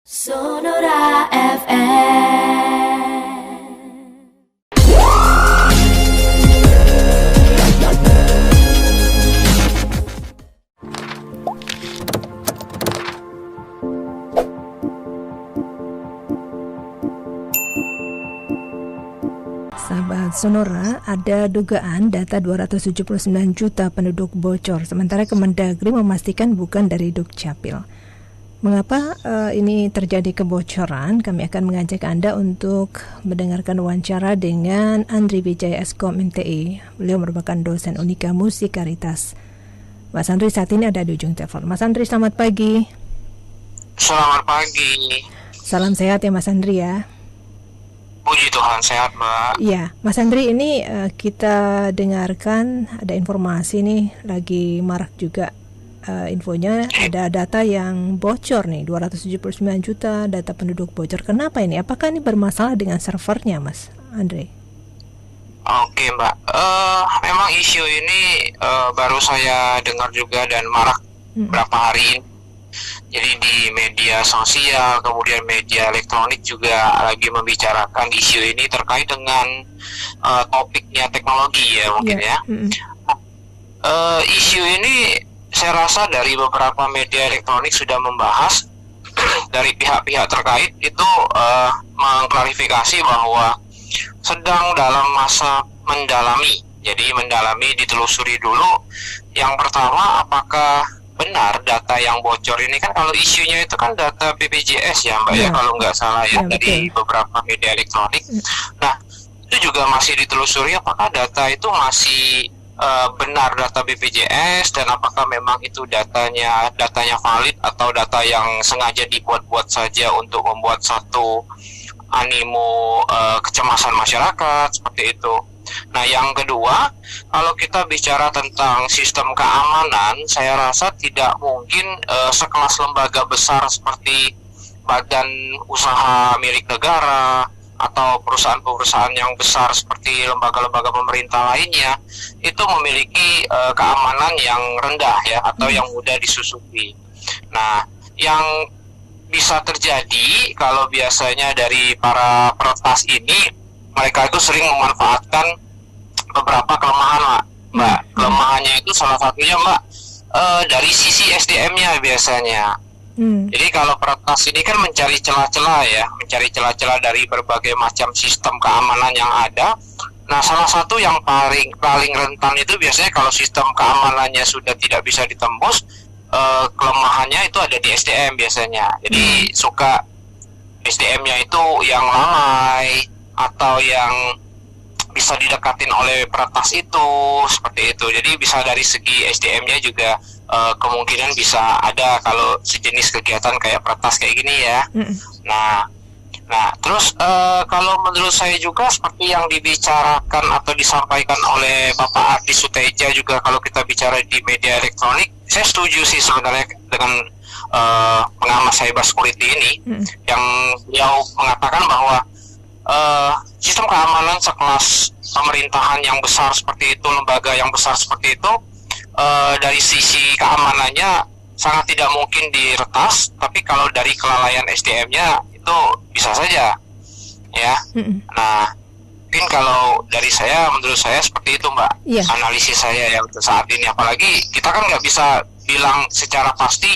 Sonora FM. Sahabat Sonora, ada dugaan data 279 juta penduduk bocor, sementara Kemendagri memastikan bukan dari Dukcapil. Mengapa ini terjadi kebocoran? Kami akan mengajak Anda untuk mendengarkan wawancara dengan Andri Wijaya Eskom MTI. Beliau merupakan dosen Unika Musikaritas. Mas Andri saat ini ada di ujung telepon. Mas Andri, selamat pagi. Selamat pagi. Salam sehat ya Mas Andri ya. Puji Tuhan, sehat Mbak. Iya, Mas Andri, ini kita dengarkan ada informasi nih, lagi marak juga infonya, ada data yang bocor nih, 279 juta data penduduk bocor. Kenapa ini? Apakah ini bermasalah dengan servernya, Mas Andri? Oke Mbak, memang isu ini baru saya dengar juga dan marak beberapa hari ini. Jadi di media sosial, kemudian media elektronik juga lagi membicarakan isu ini terkait dengan topiknya teknologi ya mungkin ya. Isu ini saya rasa dari beberapa media elektronik sudah membahas dari pihak-pihak terkait itu mengklarifikasi bahwa sedang dalam masa mendalami. Jadi mendalami, ditelusuri dulu. Yang pertama, apakah benar data yang bocor ini, kan kalau isunya itu kan data BPJS ya Mbak ya kalau nggak salah ya, dari beberapa media elektronik. Nah itu juga masih ditelusuri apakah data itu masih benar data BPJS dan apakah memang itu datanya valid atau data yang sengaja dibuat-buat saja untuk membuat satu animo kecemasan masyarakat seperti itu. Nah yang kedua, kalau kita bicara tentang sistem keamanan, saya rasa tidak mungkin sekelas lembaga besar seperti badan usaha milik negara atau perusahaan-perusahaan yang besar seperti lembaga-lembaga pemerintah lainnya itu memiliki keamanan yang rendah ya, atau yang mudah disusupi. Nah yang bisa terjadi kalau biasanya dari para peretas ini, mereka itu sering memanfaatkan beberapa kelemahan Mbak. Kelemahannya itu salah satunya Mbak dari sisi SDM-nya biasanya. Jadi kalau peretas ini kan mencari celah-celah ya, mencari celah-celah dari berbagai macam sistem keamanan yang ada. Nah salah satu yang paling rentan itu biasanya kalau sistem keamanannya sudah tidak bisa ditembus, kelemahannya itu ada di SDM biasanya. Jadi suka SDM-nya itu yang lalai atau yang bisa didekatin oleh peretas itu, seperti itu. Jadi bisa dari segi SDM-nya juga kemungkinan bisa ada kalau sejenis kegiatan kayak peretas kayak gini ya. Nah terus kalau menurut saya juga seperti yang dibicarakan atau disampaikan oleh Bapak Ardi Suteja juga, kalau kita bicara di media elektronik, saya setuju sih sebenarnya dengan pengamat cyber security ini, yang beliau mengatakan bahwa sistem keamanan sekelas pemerintahan yang besar seperti itu, lembaga yang besar seperti itu, dari sisi keamanannya sangat tidak mungkin diretas, tapi kalau dari kelalaian SDM-nya itu bisa saja ya. Nah mungkin kalau dari saya, menurut saya seperti itu Mbak, analisis saya ya untuk saat ini. Apalagi kita kan nggak bisa bilang secara pasti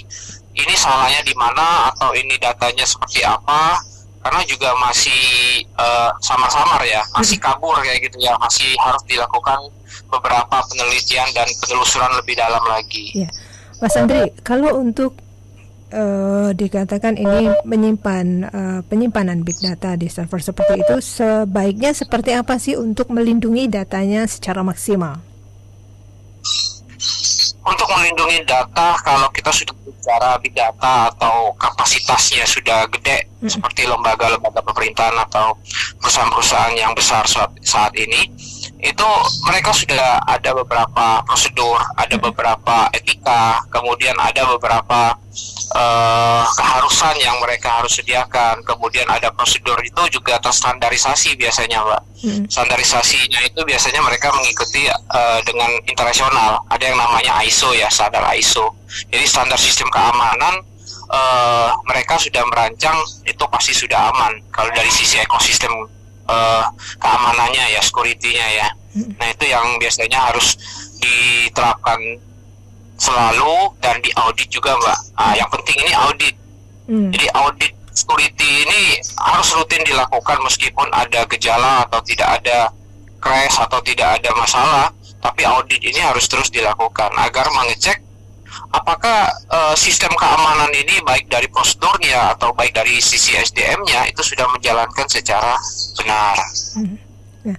ini salahnya di mana atau ini datanya seperti apa, karena juga masih samar-samar ya, masih kabur kayak gitu ya, masih harus dilakukan beberapa penelitian dan penelusuran lebih dalam lagi. Ya. Mas Andri, kalau untuk dikatakan ini penyimpanan big data di server seperti itu, sebaiknya seperti apa sih untuk melindungi datanya secara maksimal? Untuk melindungi data, kalau kita sudah bicara big data atau kapasitasnya sudah gede, seperti lembaga-lembaga pemerintahan atau perusahaan-perusahaan yang besar saat ini, itu mereka sudah ada beberapa prosedur, ada beberapa etika, kemudian ada beberapa keharusan yang mereka harus sediakan, kemudian ada prosedur itu juga terstandarisasi biasanya Mbak. Standarisasinya itu biasanya mereka mengikuti dengan internasional, ada yang namanya ISO ya, standar ISO. Jadi standar sistem keamanan mereka sudah merancang itu pasti sudah aman kalau dari sisi ekosistem keamanannya ya, security-nya ya. Nah itu yang biasanya harus diterapkan selalu dan diaudit juga Mbak. Yang penting ini audit. Jadi audit security ini harus rutin dilakukan meskipun ada gejala atau tidak ada crash atau tidak ada masalah, tapi audit ini harus terus dilakukan agar mengecek apakah sistem keamanan ini baik dari prosedurnya atau baik dari sisi SDM-nya itu sudah menjalankan secara benar. Nah,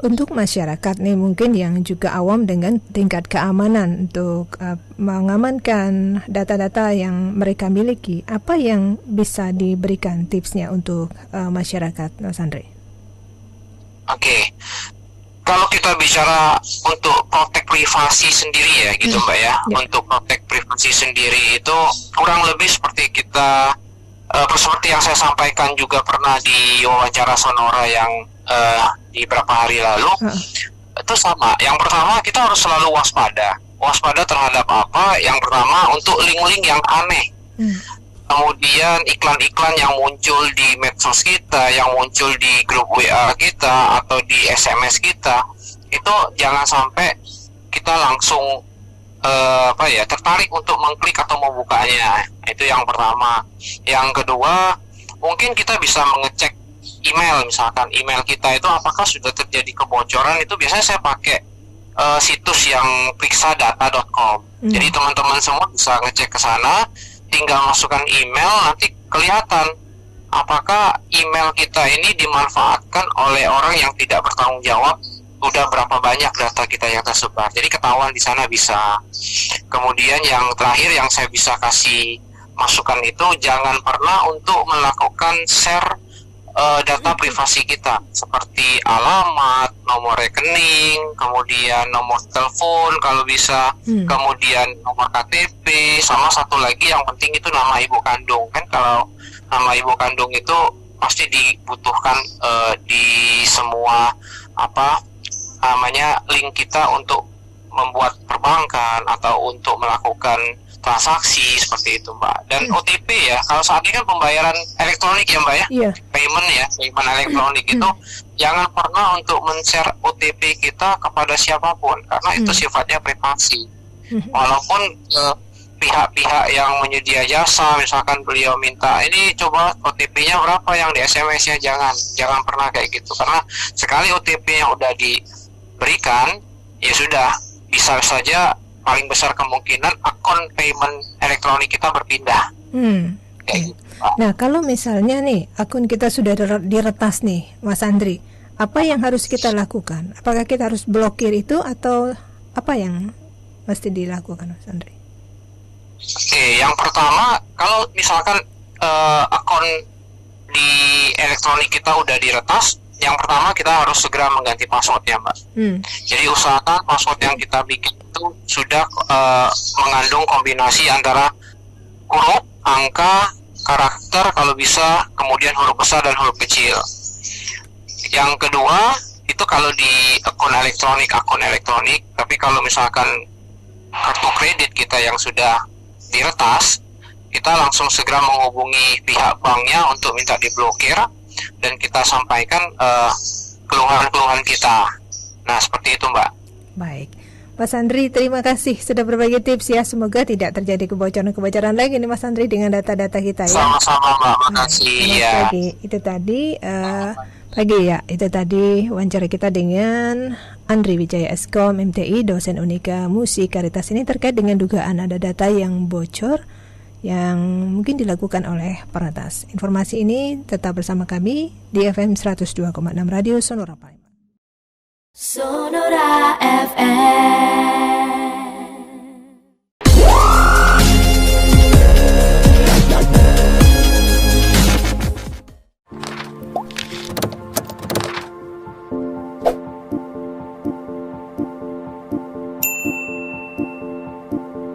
untuk masyarakat nih mungkin yang juga awam dengan tingkat keamanan untuk mengamankan data-data yang mereka miliki, apa yang bisa diberikan tipsnya untuk masyarakat, Mas Andre? Oke. Kalau kita bicara untuk protect privasi sendiri ya gitu Mbak ya. Untuk protect privasi sendiri itu kurang lebih seperti kita seperti yang saya sampaikan juga pernah di wawancara Sonora yang di beberapa hari lalu. Itu sama. Yang pertama kita harus selalu waspada. Waspada terhadap apa? Yang pertama untuk link-link yang aneh. Kemudian iklan-iklan yang muncul di medsos kita, yang muncul di grup WA kita atau di SMS kita, itu jangan sampai kita langsung tertarik untuk mengklik atau membukanya. Itu yang pertama. Yang kedua, mungkin kita bisa mengecek email, misalkan email kita itu apakah sudah terjadi kebocoran. Itu biasanya saya pakai situs yang periksadata.com. Jadi teman-teman semua bisa ngecek ke sana, tinggal masukkan email, nanti kelihatan apakah email kita ini dimanfaatkan oleh orang yang tidak bertanggung jawab, udah berapa banyak data kita yang tersebar. Jadi ketahuan di sana bisa. Kemudian yang terakhir yang saya bisa kasih masukan itu jangan pernah untuk melakukan share data privasi kita seperti alamat, nomor rekening, kemudian nomor telepon kalau bisa, kemudian nomor KTP, sama satu lagi yang penting itu nama ibu kandung. Kan kalau nama ibu kandung itu pasti dibutuhkan di semua link kita untuk membuat perbankan atau untuk melakukan transaksi seperti itu Mbak. Dan OTP ya, kalau saat ini kan pembayaran elektronik ya Mbak ya, payment elektronik itu jangan pernah untuk men-share OTP kita kepada siapapun karena itu sifatnya privasi. Walaupun pihak-pihak yang menyedia jasa, misalkan beliau minta ini coba OTP-nya berapa yang di SMS-nya, jangan pernah kayak gitu karena sekali OTP yang udah diberikan ya sudah, bisa saja paling besar kemungkinan akun payment elektronik kita berpindah. Kayak gitu. Nah, kalau misalnya nih akun kita sudah diretas nih, Mas Andri, apa yang harus kita lakukan? Apakah kita harus blokir itu atau apa yang mesti dilakukan, Mas Andri? Oke, yang pertama kalau misalkan akun di elektronik kita udah diretas, yang pertama kita harus segera mengganti passwordnya Mbak. Jadi usahakan password yang kita bikin itu sudah mengandung kombinasi antara huruf, angka, karakter kalau bisa, kemudian huruf besar dan huruf kecil. Yang kedua itu kalau di akun elektronik, tapi kalau misalkan kartu kredit kita yang sudah diretas, kita langsung segera menghubungi pihak banknya untuk minta diblokir dan kita sampaikan keluhan-keluhan kita. Nah, seperti itu Mbak. Baik, Mas Andri, terima kasih sudah berbagi tips ya. Semoga tidak terjadi kebocoran lagi nih Mas Andri dengan data-data kita ya. Sama-sama Mbak, makasih ya. Itu tadi wawancara kita dengan Andri Wijaya Eskom MTI, dosen Unika Musikaritas ini terkait dengan dugaan ada data yang bocor yang mungkin dilakukan oleh peretas. Informasi ini tetap bersama kami di FM 102,6 Radio Sonora Palembang. Sonora FM.